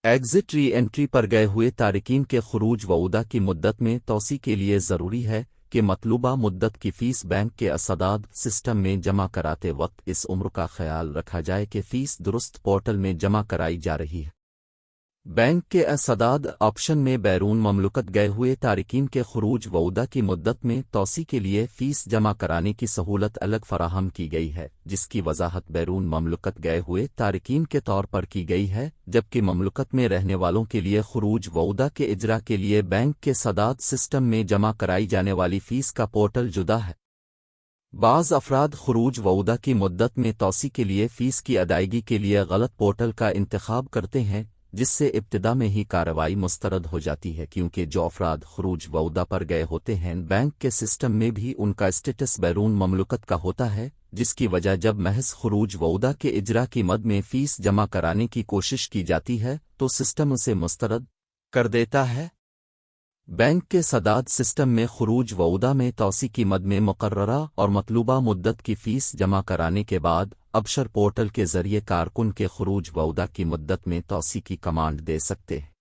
Exit ری entry پر گئے ہوئے تارکین کے خروج وعودہ کی مدت میں توسیع کے لیے ضروری ہے کہ مطلوبہ مدت کی فیس بینک کے اسداد سسٹم میں جمع کراتے وقت اس امر کا خیال رکھا جائے کہ فیس درست پورٹل میں جمع کرائی جا رہی ہے۔ بینک کے اسداد آپشن میں بیرون مملکت گئے ہوئے تارکین کے خروج وعودہ کی مدت میں توسیع کے لیے فیس جمع کرانے کی سہولت الگ فراہم کی گئی ہے، جس کی وضاحت بیرون مملکت گئے ہوئے تارکین کے طور پر کی گئی ہے، جبکہ مملکت میں رہنے والوں کے لیے خروج وعودہ کے اجرا کے لیے بینک کے اسداد سسٹم میں جمع کرائی جانے والی فیس کا پورٹل جدا ہے۔ بعض افراد خروج وعودہ کی مدت میں توسیع کے لیے فیس کی ادائیگی کے لیے غلط پورٹل کا انتخاب کرتے ہیں، جس سے ابتدا میں ہی کارروائی مسترد ہو جاتی ہے، کیونکہ جو افراد خروج وعودہ پر گئے ہوتے ہیں بینک کے سسٹم میں بھی ان کا اسٹیٹس بیرون مملکت کا ہوتا ہے، جس کی وجہ جب محض خروج وعودہ کے اجرا کی مد میں فیس جمع کرانے کی کوشش کی جاتی ہے تو سسٹم اسے مسترد کر دیتا ہے۔ بینک کے سداد سسٹم میں خروج وعودہ میں توسیع کی مد میں مقررہ اور مطلوبہ مدت کی فیس جمع کرانے کے بعد ابشر پورٹل کے ذریعے کارکن کے خروج وعودہ کی مدت میں توسیع کی کمانڈ دے سکتے ہیں۔